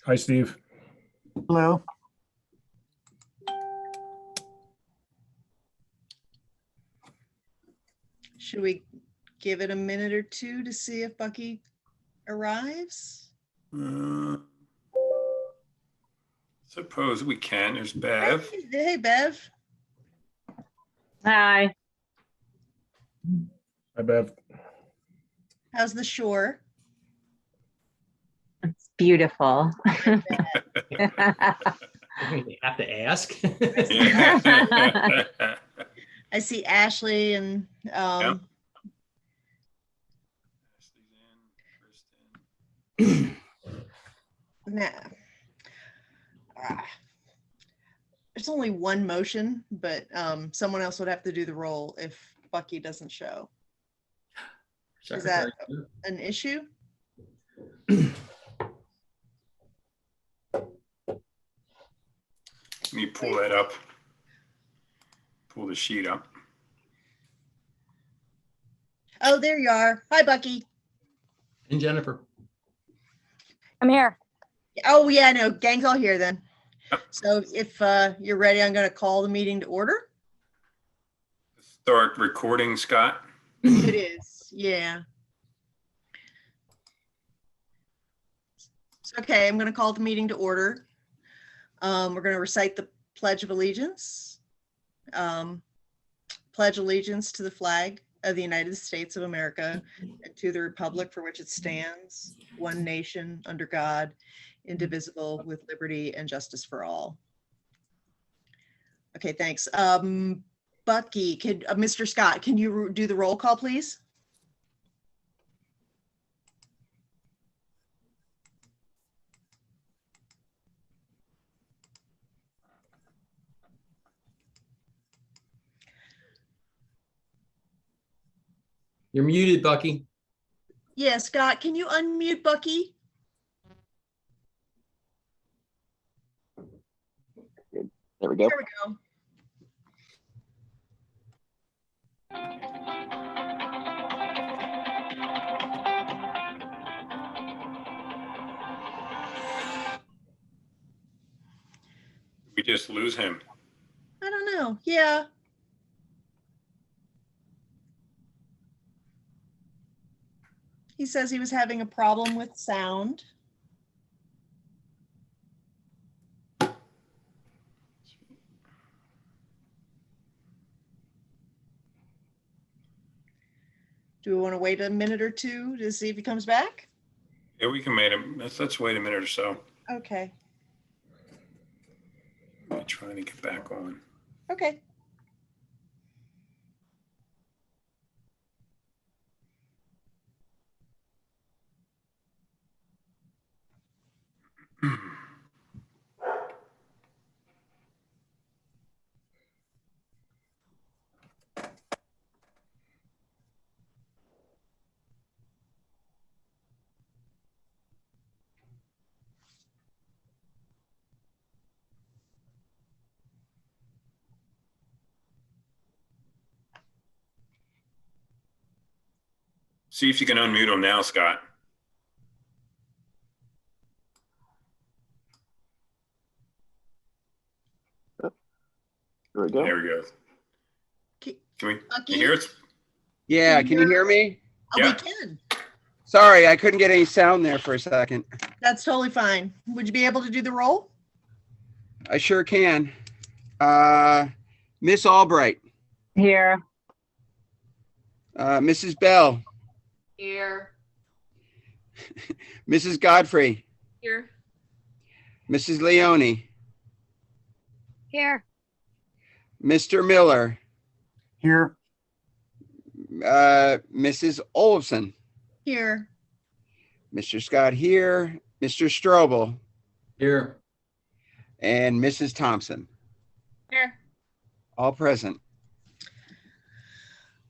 Hi, Steve. Hello. Should we give it a minute or two to see if Bucky arrives? Suppose we can. There's Bev. Hey, Bev. Hi. Hi, Bev. How's the shore? It's beautiful. You have to ask. Yeah. I see Ashley and Yep. nah. There's only one motion, but someone else would have to do the roll if Bucky doesn't show. Is that an issue? Let me pull that up. Pull the sheet up. Oh, there you are. Hi, Bucky. And Jennifer. I'm here. Oh, yeah, no, gang's all here then. Yep. So if you're ready, I'm going to call the meeting to order. Start recording, Scott. It is, yeah. Okay, I'm going to call the meeting to order. We're going to recite the Pledge of Allegiance. Pledge allegiance to the flag of the United States of America and to the republic for which it stands, one nation under God, indivisible, with liberty and justice for all. Okay, thanks. Bucky, Mr. Scott, can you do the roll call, please? You're muted, Bucky. Yeah, Scott, can you unmute Bucky? There we go. There we go. We just lose him. I don't know. Yeah. He says he was having a problem with sound. Do we want to wait a minute or two to see if he comes back? Yeah, we can make him. Let's wait a minute or so. Okay. I'm trying to get back on. Okay. See if you can unmute him now, Scott. There we go. There we go. K- Can we Bucky? you hear us? Yeah, can you hear me? Oh, Yeah. we can. Sorry, I couldn't get any sound there for a second. That's totally fine. Would you be able to do the roll? I sure can. Miss Albright, Here. Mrs. Bell, Here. Mrs. Godfrey, Here. Mrs. Leone, Here. Mr. Miller, Here. Mrs. Olafson, Here. Mr. Scott here, Mr. Strobel, Here. and Mrs. Thompson, Here. all present.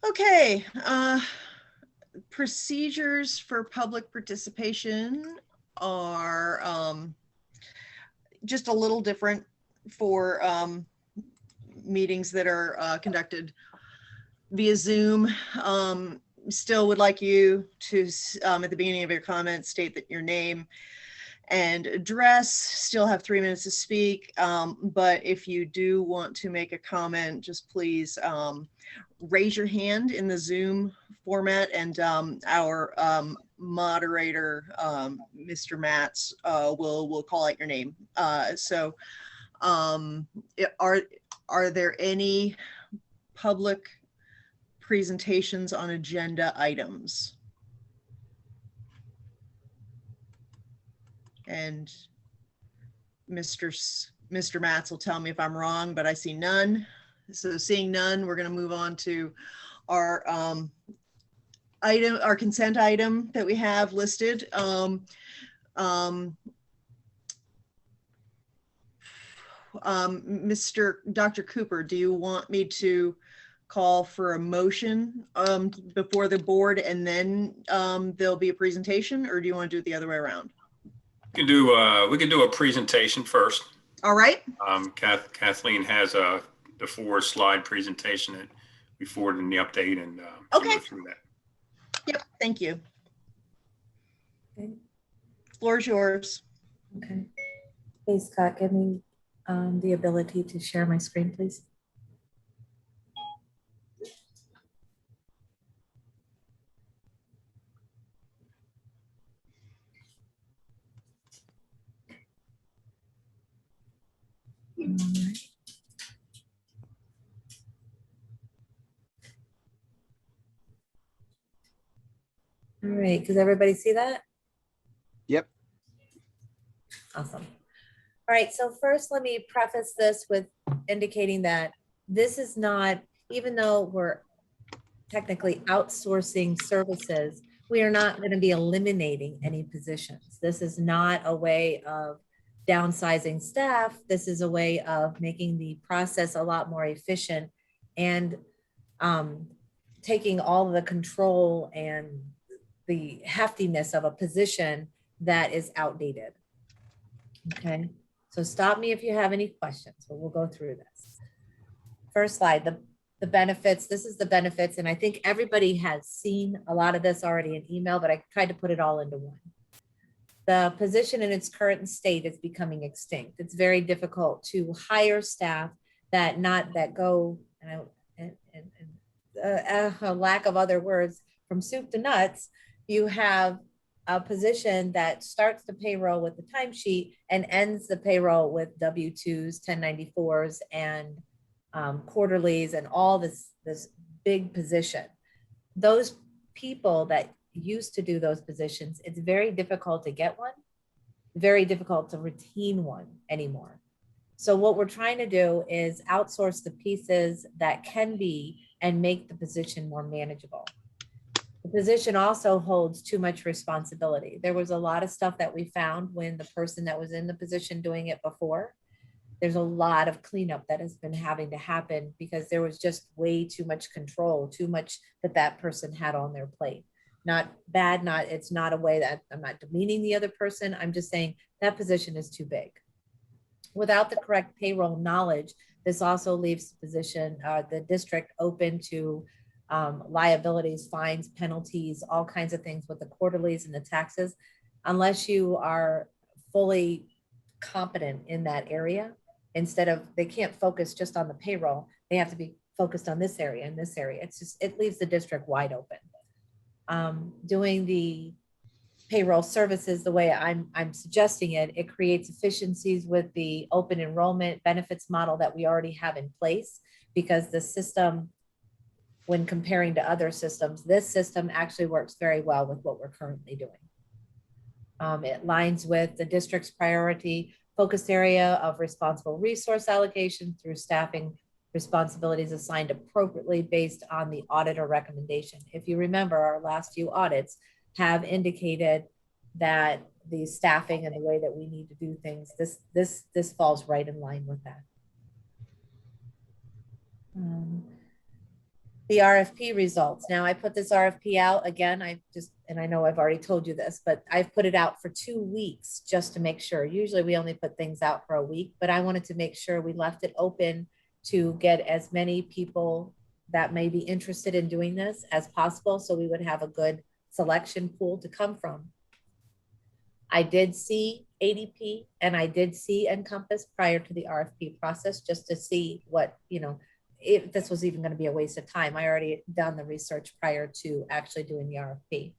Okay. Procedures for public participation are just a little different for meetings that are conducted via Zoom. Still would like you to, at the beginning of your comments, state that your name and address. Still have 3 minutes to speak, but if you do want to make a comment, just please raise your hand in the Zoom format, and our moderator, Mr. Matz, will call out your name. Are there any public presentations on agenda items? And Mr. Matz will tell me if I'm wrong, but I see none. So seeing none, we're going to move on to our our consent item that we have listed. Dr. Cooper, do you want me to call for a motion before the board, and then there'll be a presentation, or do you want to do it the other way around? We can do a presentation first. All right. Kathleen has the 4-slide presentation that we forwarded in the update, and Okay. go through that. Yep. Thank you. Okay. Floor is yours. Okay. Hey, Scott, give me the ability to share my screen, please. All right. All right, does everybody see that? Yep. Awesome. All right, so first let me preface this with indicating that this is not, even though we're technically outsourcing services, we are not going to be eliminating any positions. This is not a way of downsizing staff. This is a way of making the process a lot more efficient and taking all of the control and the heftiness of a position that is outdated. Okay, so stop me if you have any questions, but we'll go through this. First slide, the benefits. This is the benefits, and I think everybody has seen a lot of this already in email, but I tried to put it all into one. The position in its current state is becoming extinct. It's very difficult to hire staff that go, a lack of other words, from soup to nuts. You have a position that starts the payroll with the timesheet and ends the payroll with W-2s, 1094s, and quarterlies, and all this big position. Those people that used to do those positions, it's very difficult to get one, very difficult to retain one anymore. So what we're trying to do is outsource the pieces that can be and make the position more manageable. The position also holds too much responsibility. There was a lot of stuff that we found when the person that was in the position doing it before. There's a lot of cleanup that has been having to happen because there was just way too much control, too much that person had on their plate. Not bad, it's not a way that I'm not demeaning the other person. I'm just saying that position is too big. Without the correct payroll knowledge, this also leaves the position, the district open to liabilities, fines, penalties, all kinds of things with the quarterlies and the taxes. Unless you are fully competent in that area, they can't focus just on the payroll. They have to be focused on this area and this area. It leaves the district wide open. Doing the payroll services the way I'm suggesting it creates efficiencies with the open enrollment benefits model that we already have in place, because the system, when comparing to other systems, this system actually works very well with what we're currently doing. It aligns with the district's priority focus area of responsible resource allocation through staffing responsibilities assigned appropriately based on the auditor recommendation. If you remember, our last few audits have indicated that the staffing and the way that we need to do things, this falls right in line with that. The RFP results. Now I put this RFP out again. And I know I've already told you this, but I've put it out for 2 weeks just to make sure. Usually we only put things out for a week, but I wanted to make sure we left it open to get as many people that may be interested in doing this as possible, so we would have a good selection pool to come from. I did see ADP and I did see Encompass prior to the RFP process, just to see what, if this was even going to be a waste of time. I already done the research prior to actually doing the RFP.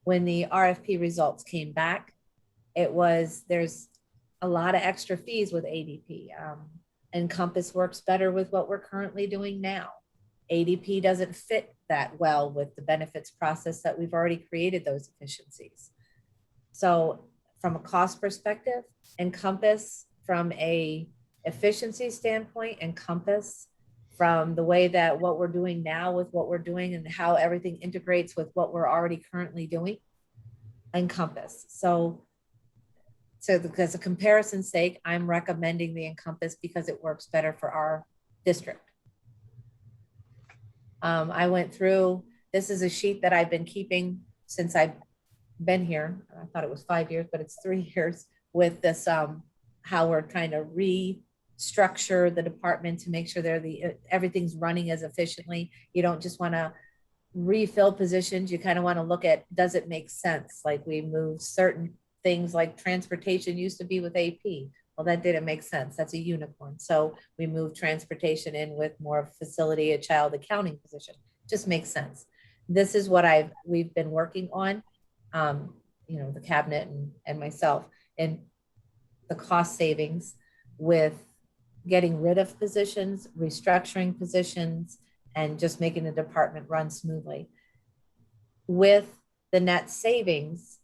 When the RFP results came back, there's a lot of extra fees with ADP. Encompass works better with what we're currently doing now. ADP doesn't fit that well with the benefits process that we've already created those efficiencies. So from a cost perspective, Encompass from a efficiency standpoint, Encompass from the way that what we're doing now with what we're doing and how everything integrates with what we're already currently doing, Encompass. So because of comparison's sake, I'm recommending the Encompass because it works better for our district. I went through, this is a sheet that I've been keeping since I've been here. I thought it was 5 years, but it's 3 years with this, how we're trying to restructure the department to make sure everything's running as efficiently. You don't just want to refill positions. You kind of want to look at, does it make sense? Like we moved certain things like transportation used to be with AP. Well, that didn't make sense. That's a unicorn. So we moved transportation in with more facility, a child accounting position. Just makes sense. This is what we've been working on, the cabinet and myself, and the cost savings with getting rid of positions, restructuring positions, and just making the department run smoothly. With the net savings,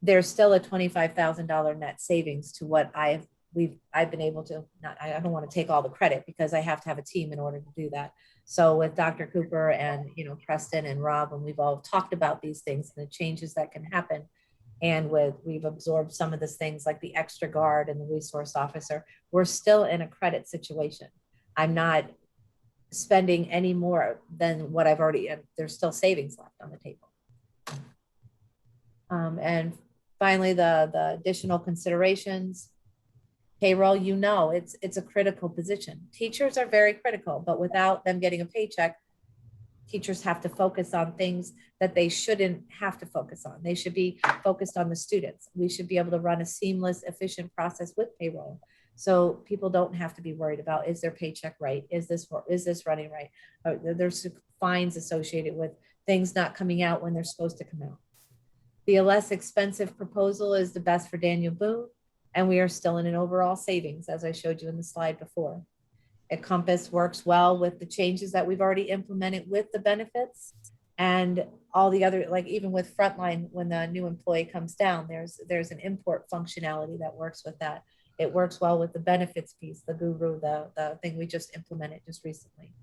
there's still a $25,000 net savings to what I've been able to, I don't want to take all the credit because I have to have a team in order to do that. So with Dr. Cooper and, Preston and Rob, and we've all talked about these things and the changes that can happen. And we've absorbed some of these things like the extra guard and the resource officer, we're still in a credit situation. I'm not spending any more than what I've already, there's still savings left on the table. And finally, the additional considerations, payroll, it's a critical position. Teachers are very critical, but without them getting a paycheck, teachers have to focus on things that they shouldn't have to focus on. They should be focused on the students. We should be able to run a seamless, efficient process with payroll. So people don't have to be worried about, is their paycheck right? Is this running right? There's fines associated with things not coming out when they're supposed to come out. The less expensive proposal is the best for Daniel Boone, and we are still in an overall savings, as I showed you in the slide before. Encompass works well with the changes that we've already implemented with the benefits and all the other, like even with Frontline, when the new employee comes down, there's an import functionality that works with that. It works well with the benefits piece, the Guru, the thing we just implemented just recently.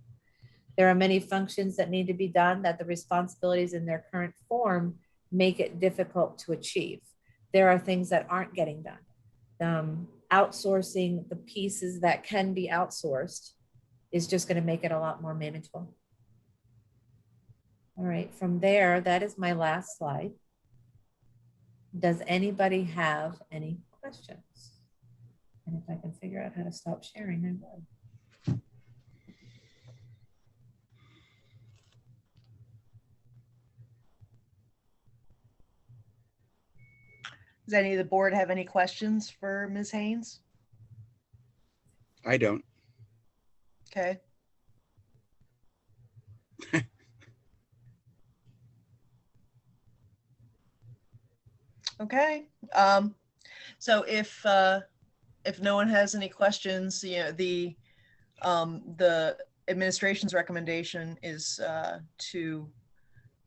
There are many functions that need to be done that the responsibilities in their current form make it difficult to achieve. There are things that aren't getting done. Outsourcing the pieces that can be outsourced is just going to make it a lot more manageable. All right, from there, that is my last slide. Does anybody have any questions? And if I can figure out how to stop sharing, I will. Does any of the board have any questions for Ms. Haynes? I don't. Okay. Okay. So if no one has any questions, the administration's recommendation is to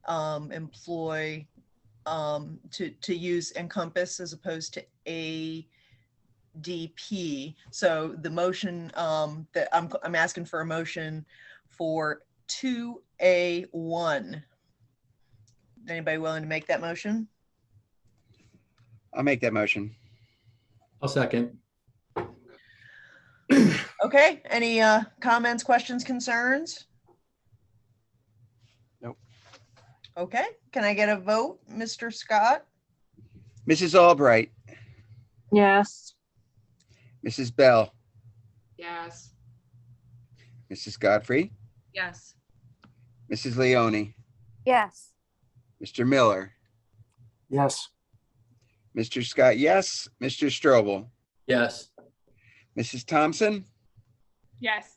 employ to use Encompass as opposed to ADP. So the motion that I'm asking for a motion for 2A1. Anybody willing to make that motion? I'll make that motion. I'll second. Okay, any comments, questions, concerns? Nope. Okay, can I get a vote, Mr. Scott? Mrs. Albright, Yes. Mrs. Bell, Yes. Mrs. Godfrey, Yes. Mrs. Leone, Yes. Mr. Miller, yes, Mr. Scott, yes. Mr. Strobel, Yes. Mrs. Thompson, Yes.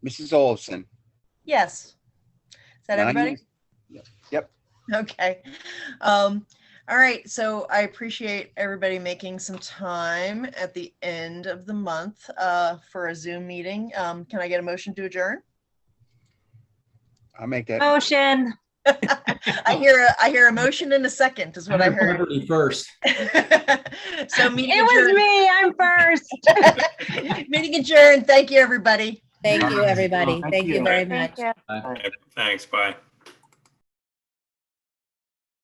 Mrs. Olson. Yes. Is that Nine everybody? yes. Yep. Okay. All right. So I appreciate everybody making some time at the end of the month for a Zoom meeting. Can I get a motion to adjourn? I'll make that. Motion. I hear a motion in a second is what I heard. Beverly first. So meeting It was adjourned. me. I'm first. Meeting adjourned. Thank you, everybody. Thank you, everybody. Thank Thank you you. very much. Thank you. Thanks, bye.